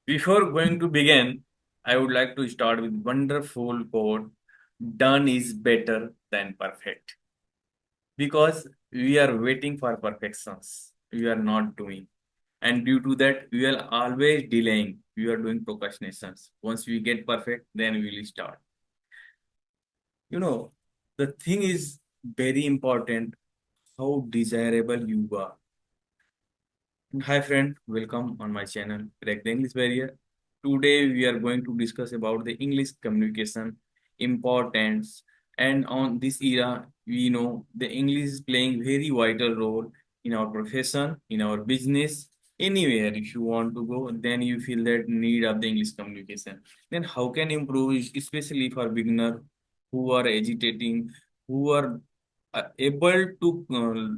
Before going to begin, I would like to start with wonderful quote. Done is better than perfect. Because we are waiting for perfections. We are not doing. And due to that, we are always delaying. We are doing procrastinations. Once we get perfect, then we will start. You know, the thing is very important how desirable you are. Hi friend, welcome on my channel, Crack the English Barrier. Today we are going to discuss about the English communication importance, and on this era we know the English is playing very vital role in our profession, in our business, anywhere. If you want to go, then you feel that need of the English communication. Then how can improve, especially for beginner who are agitating, who are able to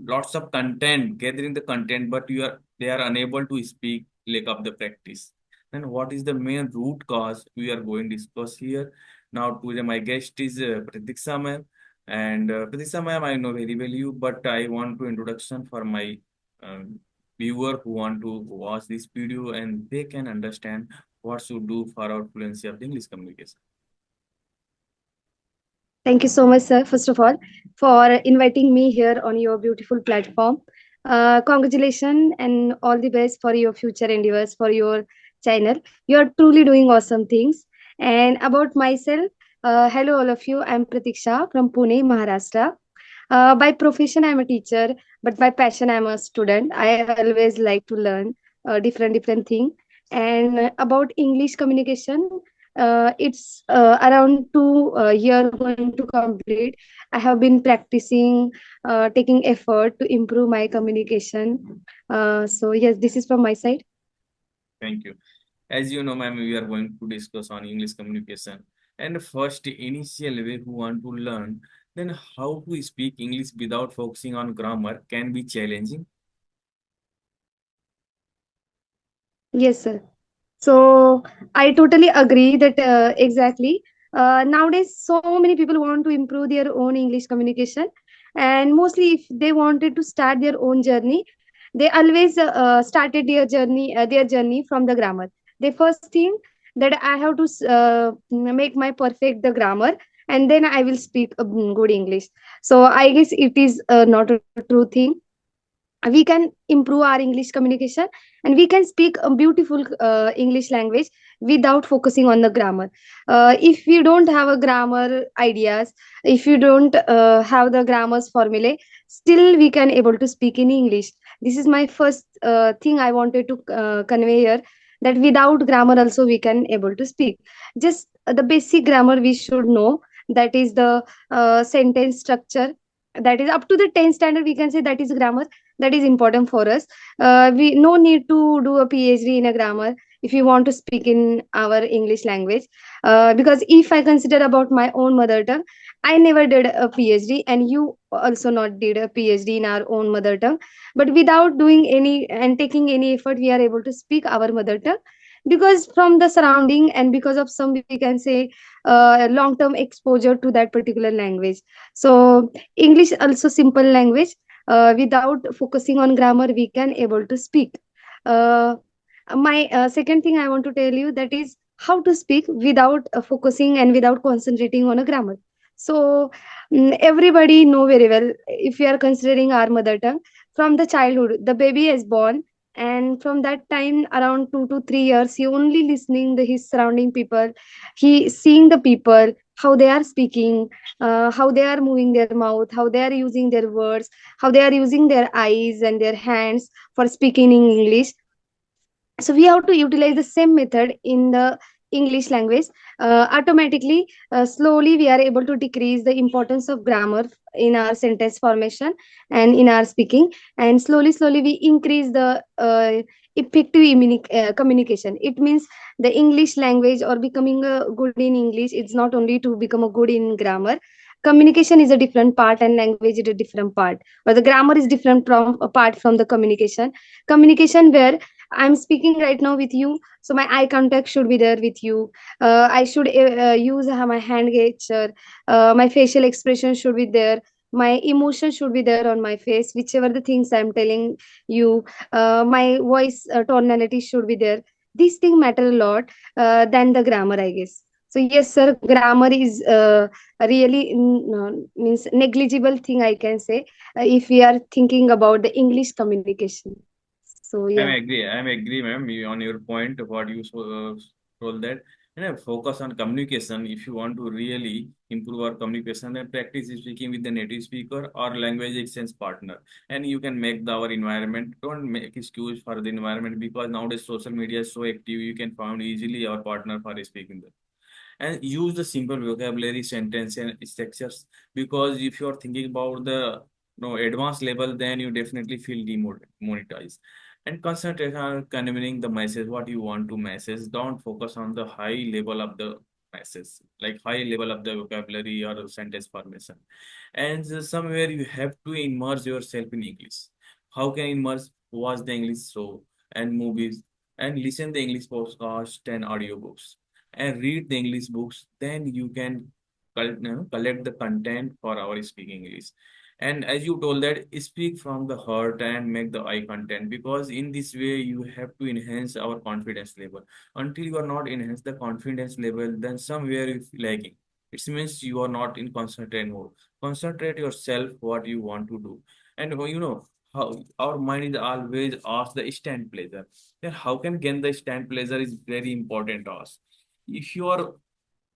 lots of content, gathering the content, but they are unable to speak, lack of the practice. And what is the main root cause we are going to discuss here. Now today my guest is Pratiksha ma'am, and Pratiksha ma'am, I know very well you, but I want to introduction for my viewer who want to watch this video and they can understand what should do for our fluency of the English communication. Thank you so much, sir, first of all, for inviting me here on your beautiful platform. Congratulations and all the best for your future endeavors for your channel. You are truly doing awesome things. And about myself, hello, all of you. I'm Pratiksha from Pune, Maharashtra. By profession, I'm a teacher, but by passion, I'm a student. I always like to learn different thing. And about English communication, it's around 2 year going to complete. I have been practicing, taking effort to improve my communication. So yes, this is from my side. Thank you. As you know, ma'am, we are going to discuss on English communication. And first, initial way who want to learn, then how to speak English without focusing on grammar can be challenging. Yes, sir. So I totally agree that exactly. Nowadays, so many people want to improve their own English communication, and mostly if they wanted to start their own journey, they always started their journey from the grammar. They first think that I have to make my perfect the grammar, and then I will speak good English. So I guess it is not a true thing. We can improve our English communication, and we can speak a beautiful English language without focusing on the grammar. If we don't have a grammar ideas, if you don't have the grammar's formulae, still we can able to speak in English. This is my first thing I wanted to convey here, that without grammar also we can able to speak. Just the basic grammar we should know, that is the sentence structure, that is up to the 10th standard, we can say that is grammar. That is important for us. We no need to do a PhD in a grammar if you want to speak in our English language. Because if I consider about my own mother tongue, I never did a PhD, and you also not did a PhD in our own mother tongue. But without doing any and taking any effort, we are able to speak our mother tongue, because from the surrounding and because of some, we can say, long term exposure to that particular language. So English also simple language. Without focusing on grammar, we can able to speak. My second thing I want to tell you, that is how to speak without focusing and without concentrating on a grammar. So everybody know very well, if we are considering our mother tongue, from the childhood the baby is born, and from that time around 2 to 3 years he only listening his surrounding people. He seeing the people, how they are speaking, how they are moving their mouth, how they are using their words, how they are using their eyes and their hands for speaking in English. So we have to utilize the same method in the English language. Automatically, slowly we are able to decrease the importance of grammar in our sentence formation and in our speaking, and slowly we increase the effective communication. It means the English language or becoming good in English, it's not only to become a good in grammar. Communication is a different part and language is a different part, or the grammar is different from apart from the communication where I'm speaking right now with you, so my eye contact should be there with you. I should use my hand gesture. My facial expression should be there. My emotion should be there on my face, whichever the things I'm telling you. My voice tonality should be there. these things matter a lot than the grammar, I guess. So yes sir, grammar is really means negligible thing, I can say, if we are thinking about the English communication. So yeah. I'm agree, ma'am, on your point. What you told that, focus on communication. If you want to really improve our communication, then practice speaking with the native speaker or language exchange partner. And you can make our environment. Don't make excuse for the environment, because nowadays social media is so active. You can find easily our partner for speaking there, and use the simple vocabulary, sentence and structures, because if you are thinking about the advanced level, then you definitely feel demonetized. And concentrate on conveying the message what you want to message. Don't focus on the high level of the message, like high level of the vocabulary or sentence formation. And somewhere you have to immerse yourself in English. How can immerse? Watch the English show and movies, and listen the English podcast and audiobooks, and read the English books. Then you can collect the content for our speaking English. And as you told that, speak from the heart and make the eye content, because in this way you have to enhance our confidence level. Until you are not enhance the confidence level, then somewhere you feel lagging. It means you are not in concentrate mode. Concentrate yourself what you want to do. And how our mind is always ask the instant pleasure. Then how can gain the instant pleasure is very important to us. If you are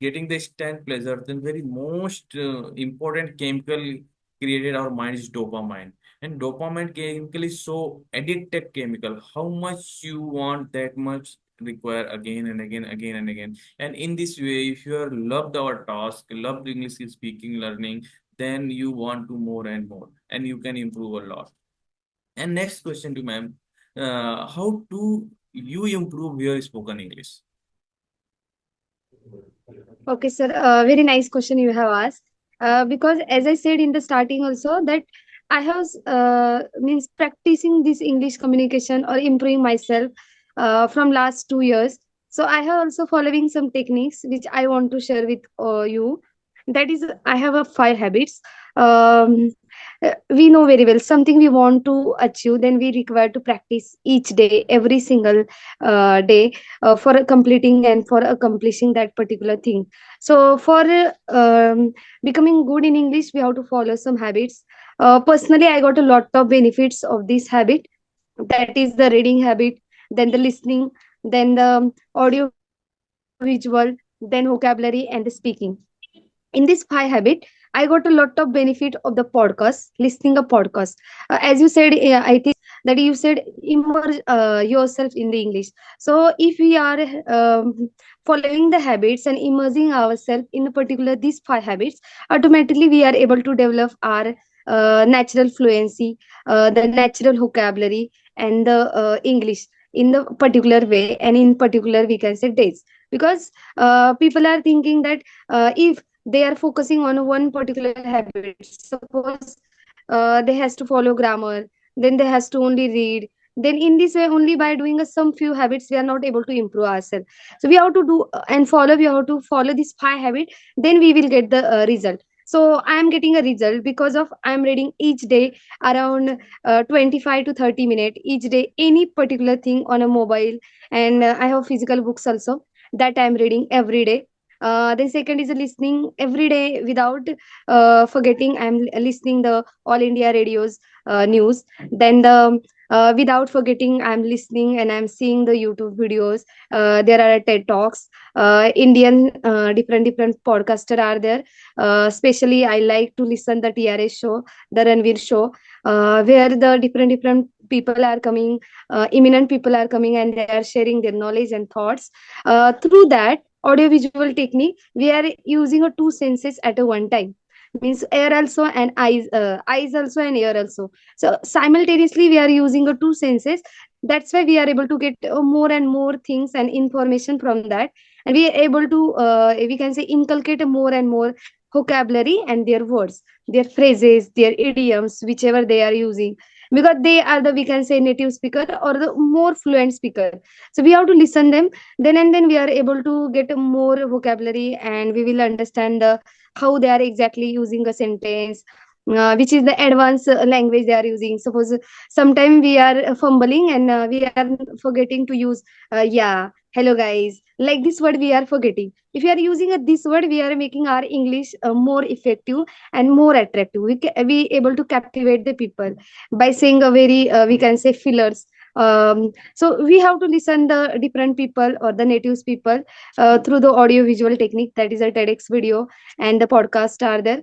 getting the instant pleasure, then very most important chemical created our mind is dopamine. And dopamine chemical is so addictive chemical. How much you want, that much require again and again, again and again. And in this way, if you are loved our task, loved English speaking learning, then you want to more and more, and you can improve a lot. And next question to ma'am, how do you improve your spoken English? Okay, sir. Very nice question you have asked. Because as I said in the starting also that I have means practicing this English communication or improving myself from last 2 years. So I have also following some techniques which I want to share with you. That is, I have a 5 habits. We know very well something we want to achieve, then we require to practice each day, every single day, for completing and for accomplishing that particular thing. So for becoming good in English, we have to follow some habits. Personally, I got a lot of benefits of this habit. That is the reading habit, then the listening, then the audio visual, then vocabulary and the speaking. In this 5 habit, I got a lot of benefit of the podcast, listening a podcast. As you said, I think that you said immerse yourself in the English. So if we are following the habits and immersing ourselves in a particular these 5 habits, automatically we are able to develop our natural fluency, the natural vocabulary and the English in the particular way, and in particular we can say days. Because people are thinking that if they are focusing on one particular habit, suppose they has to follow grammar, then they has to only read, then in this way only by doing some few habits we are not able to improve ourselves. So we have to do and follow, we have to follow these 5 habits, then we will get the result. So I am getting a result because of I am reading each day around 25 to 30 minutes each day, any particular thing on a mobile. And I have physical books also that I am reading every day. Then second is listening every day without forgetting. I'm listening the All India radios news. Then the without forgetting, I'm listening and I'm seeing the YouTube videos. There are TED talks. Indian different podcaster are there. Especially I like to listen the TRS show, the Ranveer show, where the different people are coming, eminent people are coming, and they are sharing their knowledge and thoughts. Through that audiovisual technique, we are using a two senses at a one time, means air also and eyes also and ear also. So simultaneously we are using a two senses. That's why we are able to get more and more things and information from that, and we are able to we can say inculcate more and more vocabulary and their words, their phrases, their idioms, whichever they are using, because they are the, we can say, native speaker or the more fluent speaker. So we have to listen them, then and then we are able to get more vocabulary, and we will understand the how they are exactly using a sentence, which is the advanced language they are using. Suppose sometime we are fumbling and we are forgetting to use yeah, hello guys, like this word we are forgetting. If we are using this word, we are making our English more effective and more attractive. We able to captivate the people by saying a very we can say fillers. So we have to listen the different people or the natives people through the audio visual technique, that is a TEDx video and the podcast are there.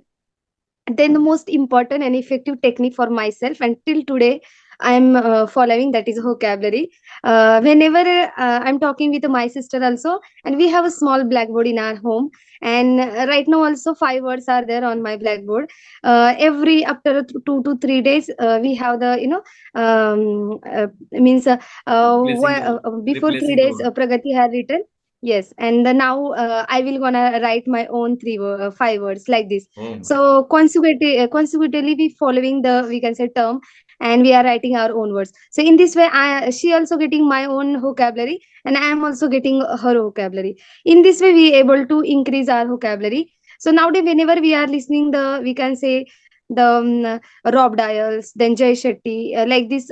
Then the most important and effective technique for myself and till today I'm following, that is vocabulary. Whenever I'm talking with my sister also, and we have a small blackboard in our home, and right now also 5 words are there on my blackboard. Every after 2 to 3 days we have the means Replacing rule. before three Replacing days rule. Pragati had written. Yes, and now I will gonna write my own 5 words like this. Oh my. So consecutively we following the, we can say, term, and we are writing our own words. So in this way, she also getting my own vocabulary, and I am also getting her vocabulary. In this way, we able to increase our vocabulary. So nowadays, whenever we are listening the, we can say, the Rob Dials, then Jay Shetty, like this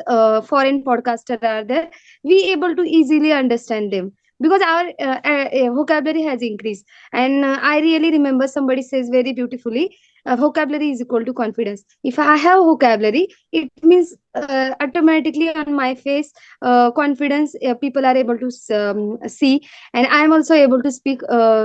foreign podcaster are there, we able to easily understand them because our vocabulary has increased. And I really remember somebody says very beautifully, vocabulary is equal to confidence. If I have vocabulary, it means automatically on my face confidence people are able to see, and I am also able to speak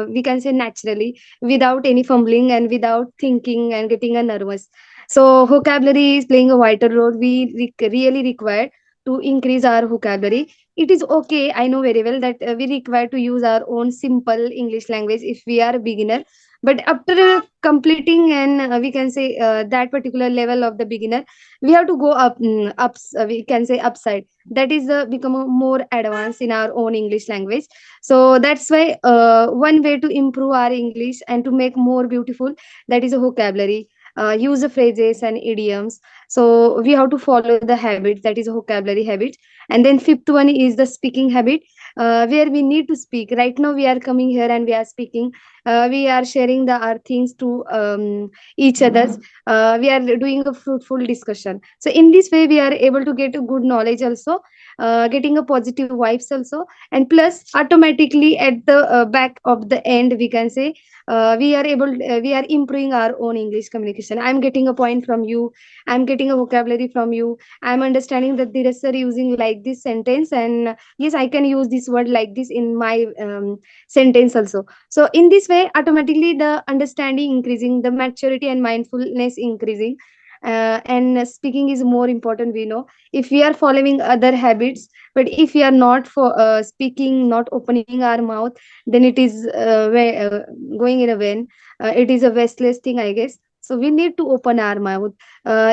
we can say naturally, without any fumbling and without thinking and getting a nervous. So vocabulary is playing a vital role. We really require to increase our vocabulary. It is okay, I know very well that we require to use our own simple English language if we are a beginner. But after completing and we can say that particular level of the beginner, we have to go up, we can say upside, that is become a more advanced in our own English language. So that's why one way to improve our English and to make more beautiful, that is a vocabulary, use the phrases and idioms. So we have to follow the habits, that is a vocabulary habit. And then fifth one is the speaking habit, where we need to speak. Right now we are coming here and we are speaking, we are sharing the our things to each others, we are doing a fruitful discussion. So in this way we are able to get a good knowledge also, getting a positive vibes also, and plus automatically at the back of the end, we can say we are improving our own English communication. I'm getting a point from you, I'm getting a vocabulary from you, I'm understanding that there is a using like this sentence, and yes, I can use this word like this in my sentence also. So in this way automatically the understanding increasing, the maturity and mindfulness increasing, and speaking is more important, we know. If we are following other habits, but if we are not for speaking, not opening our mouth, then it is going in a vain, it is a wasteless thing, I guess. So we need to open our mouth.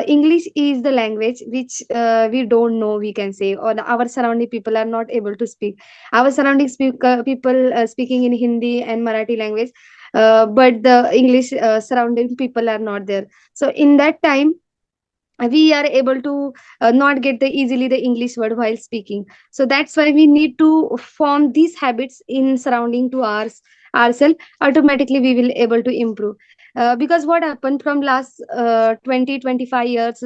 English is the language which we don't know, we can say, or our surrounding people are not able to speak. Our surrounding people speaking in Hindi and Marathi language, but the English surrounding people are not there. So in that time we are able to not get the easily the English word while speaking. So that's why we need to form these habits in surrounding to ourselves. Automatically we will able to improve, because what happened from last 20-25 years,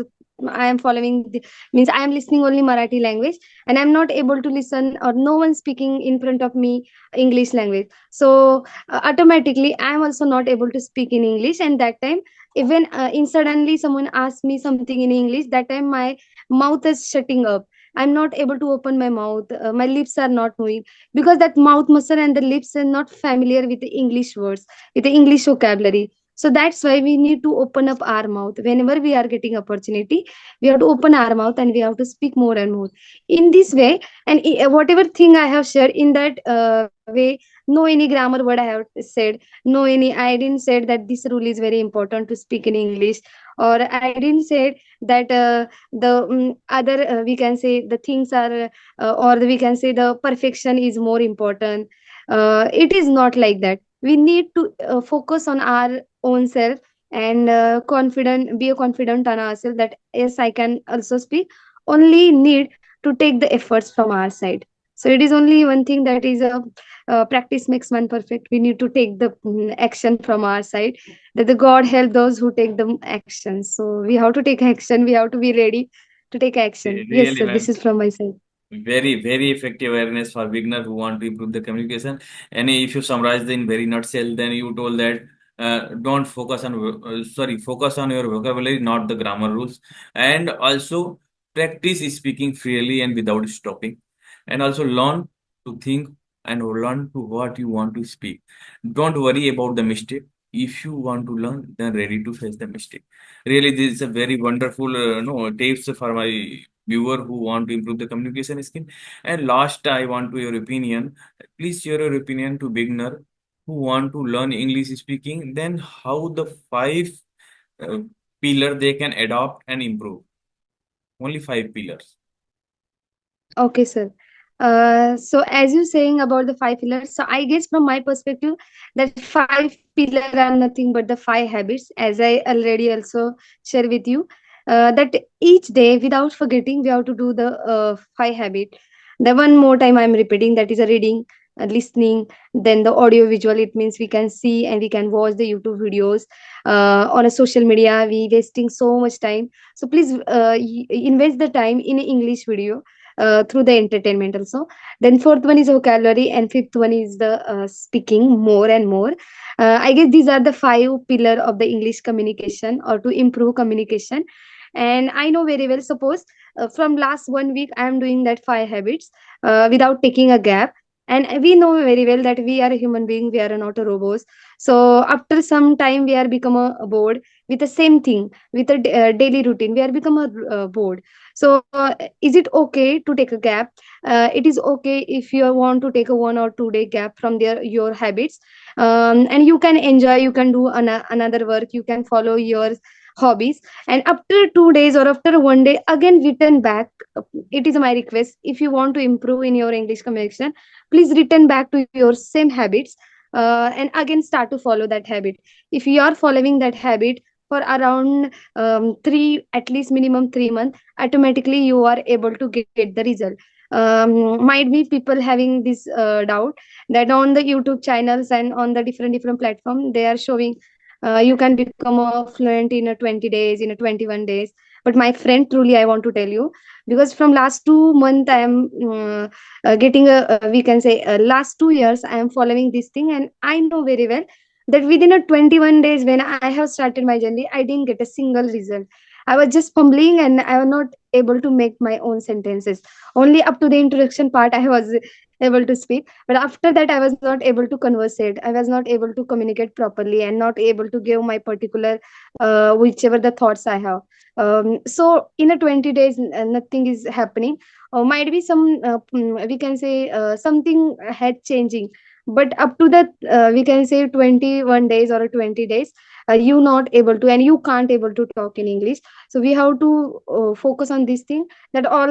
I am following means I am listening only Marathi language, and I'm not able to listen or no one speaking in front of me English language. So automatically I am also not able to speak in English, and that time even in suddenly someone asks me something in English, that time my mouth is shutting up. I'm not able to open my mouth, my lips are not moving, because that mouth muscle and the lips are not familiar with the English words, with the English vocabulary. So that's why we need to open up our mouth whenever we are getting opportunity. We have to open our mouth and we have to speak more and more in this way. And whatever thing I have shared in that way, no any grammar word I have said, no any, I didn't say that this rule is very important to speak in English, or I didn't say that the other we can say the things are or we can say the perfection is more important. It is not like that. We need to focus on our own self, and confident, be confident on ourselves that yes, I can also speak, only need to take the efforts from our side. So it is only one thing, that is a practice makes man perfect. We need to take the action from our side, that the God help those who take the action. So we have to take action, we have to be ready to take action. Yes Really, sir, this man. is from my side. Very effective awareness for beginner who want to improve the communication. And if you summarize in very nutshell, then you told that don't focus on focus on your vocabulary, not the grammar rules, and also practice speaking freely and without stopping, and also learn to think and learn to what you want to speak. Don't worry about the mistake. If you want to learn, then ready to face the mistake. Really, this is a very wonderful no tips for my viewer who want to improve the communication skill. And last, I want to your opinion. Please share your opinion to beginner who want to learn English speaking. Then how the five uh, pillar they can adopt and improve. Only five pillars. Okay, sir. So as you saying about the five pillars, so I guess from my perspective that five pillar are nothing but the five habits, as I already also share with you. That each day, without forgetting, we have to do the five habit. The one more time I'm repeating, that is a reading, listening, then the audio visual. It means we can see and we can watch the YouTube videos. On a social media, we wasting so much time. So please invest the time in English video through the entertainment also. Then fourth one is vocabulary, and fifth one is the speaking more and more. I guess these are the five pillar of the English communication, or to improve communication. And I know very well, suppose from last 1 week I am doing that five habits without taking a gap. And we know very well that we are a human being, we are not a robots. So after some time we are become a bored with the same thing, with a daily routine, we are become a bored. So is it okay to take a gap? It is okay if you want to take a 1 or 2 day gap from your habits. And you can enjoy, you can do another work, you can follow your hobbies. And after 2 days or after 1 day again return back. It is my request, if you want to improve in your English communication, please return back to your same habits, and again start to follow that habit. If you are following that habit for around three, at least minimum 3 months, automatically you are able to get the result. Might be people having this doubt that on the YouTube channels and on the different platform they are showing you can become a fluent in a 20 days, in a 21 days. But my friend, truly I want to tell you, because from last 2 months I am getting we can say last 2 years I am following this thing, and I know very well that within a 21 days when I have started my journey, I didn't get a single result. I was just fumbling and I was not able to make my own sentences. Only up to the introduction part I was able to speak, but after that I was not able to conversate, I was not able to communicate properly, and not able to give my particular whichever the thoughts I have. So in a 20 days nothing is happening, or might be some we can say something had changing. But up to that we can say 21 days or 20 days, you not able to, and you can't able to talk in English. So we have to focus on this thing, that all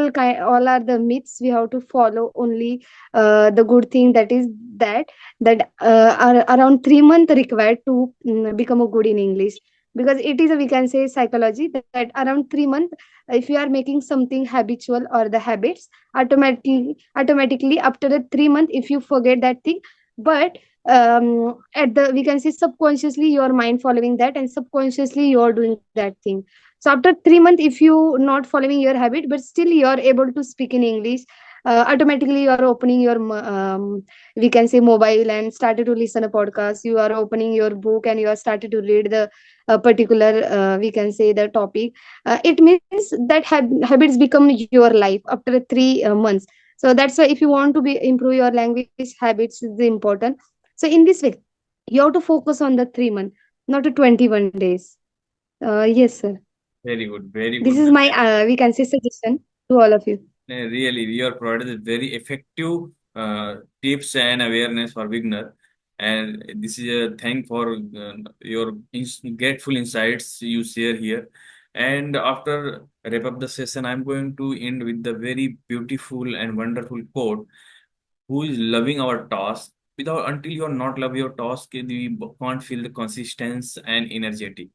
are the myths. We have to follow only the good thing, that is that are around 3 months required to become a good in English. Because it is a, we can say, psychology, that around 3 months, if you are making something habitual or the habits, automatically after the 3 months if you forget that thing. But at the, we can say, subconsciously your mind following that, and subconsciously you are doing that thing. So after 3 months if you not following your habit, but still you are able to speak in English, automatically you are opening your we can say mobile and started to listen a podcast, you are opening your book and you are started to read the particular we can say the topic. It means that habits become your life after 3 months. So that's why if you want to be improve your language habits is important. So in this way you have to focus on the 3 months, not the 21 days. Yes sir, Very good. Very this good. is my we can say suggestion to all of you. Really, your product is very effective tips and awareness for beginner. And this is a thank for your grateful insights you share here. And after wrap up the session, I'm going to end with the very beautiful and wonderful quote: "Who is loving our task? Without until you are not love your task, we can't feel the consistency and energetic.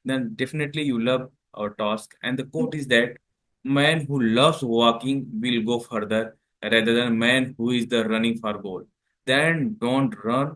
Then definitely you love our task." And the quote is that man who loves walking will go further, rather than man who is the running for goal. Then don't run,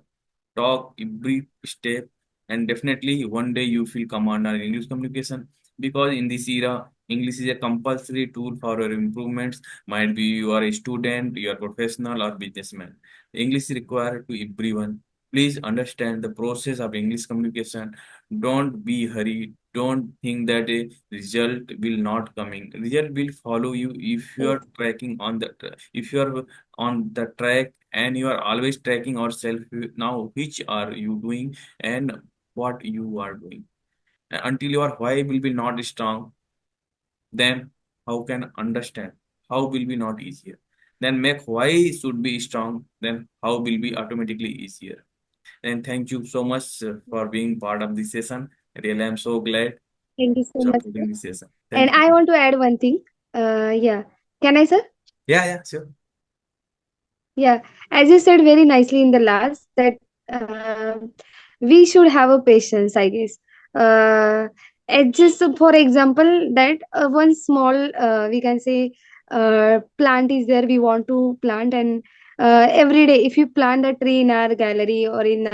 talk every step, and definitely one day you will command our English communication, because in this era, English is a compulsory tool for your improvements. Might be you are a student, you are professional or businessman. English is required to everyone. Please understand the process of English communication. Don't be hurried. Don't think that a result will not coming. Result will follow you if you are tracking on the, if you are on the track, and you are always tracking yourself now which are you doing and what you are doing. Until your why will be not strong, then how can understand, how will be not easier. Then make why should be strong, then how will be automatically easier. And thank you so much for being part of this session. Really, I'm so glad Thank you so much, sir. supporting this session. And Thank I you. want to add one thing. Yeah. Can I, sir? Yeah, yeah, sure. Yeah, as you said very nicely in the last that we should have a patience, I guess. It's just for example that one small we can say plant is there we want to plant, and every day if you plant a tree in our gallery or in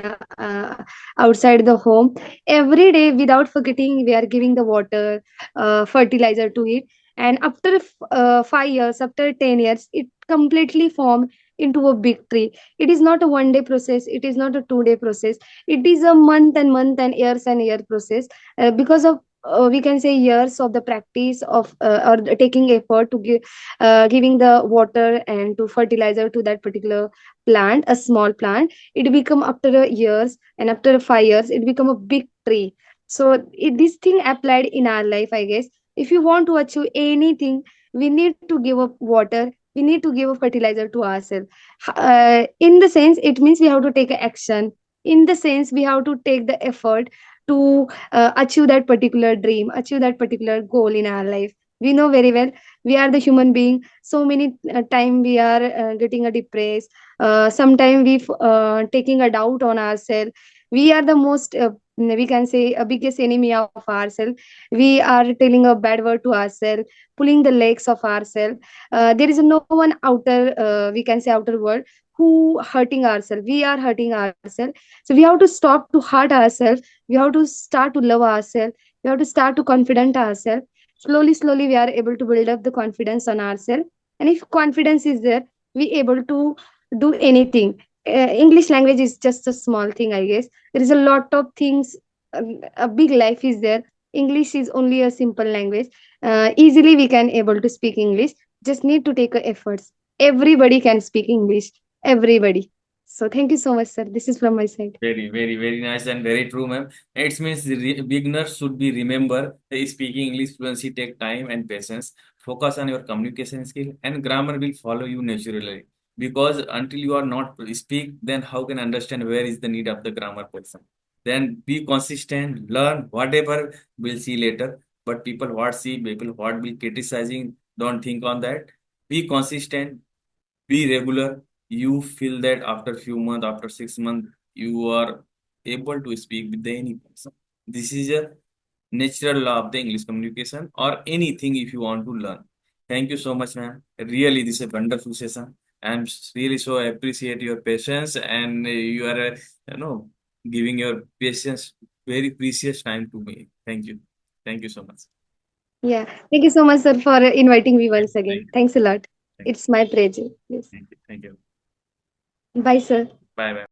outside the home, every day without forgetting we are giving the water, fertilizer to it, and after 5 years, after 10 years, it completely form into a big tree. It is not a one day process, it is not a 2 day process, it is a month and year process, because of we can say years of the practice of or taking effort to give giving the water and to fertilizer to that particular plant, a small plant. It become after a years, and after 5 years it become a big tree. So this thing applied in our life, I guess. If you want to achieve anything, we need to give up water, we need to give a fertilizer to ourselves. In the sense it means we have to take a action, in the sense we have to take the effort to achieve that particular dream, achieve that particular goal in our life. We know very well we are the human being, so many time we are getting a depressed, sometime taking a doubt on ourselves. We are the most we can say a biggest enemy of ourselves. We are telling a bad word to ourselves, pulling the legs of ourselves. There is no one outer we can say outer world who hurting ourselves, we are hurting ourselves. So we have to stop to hurt ourselves, we have to start to love ourselves, we have to start to confident ourselves. Slowly we are able to build up the confidence on ourselves, and if confidence is there, we able to do anything. English language is just a small thing, I guess. There is a lot of things, a big life is there. English is only a simple language. Easily we can able to speak English, just need to take a efforts. Everybody can speak English, everybody. So thank you so much, sir. This is from my side. Very, very, very nice and very true, ma'am. It means the beginners should be remember speaking English fluency take time and patience. Focus on your communication skill, and grammar will follow you naturally. Because until you are not speak, then how can understand where is the need of the grammar person? Then be consistent, learn whatever we'll see later. But people what see, people what will criticizing, don't think on that. Be consistent, be regular. You feel that after few months, after 6 months, you are able to speak with any person. This is a natural law of the English communication or anything if you want to learn. Thank you so much, ma'am. Really, this is a wonderful session. I'm really so appreciate your patience, and you are giving your patience very precious time to me. Thank you. Thank you so much. Yeah, thank you so much, sir, for inviting me Thank once you. again. Thanks a lot. Thank you. It's my pleasure. Yes. Thank you. Thank you. Bye, sir. Bye bye.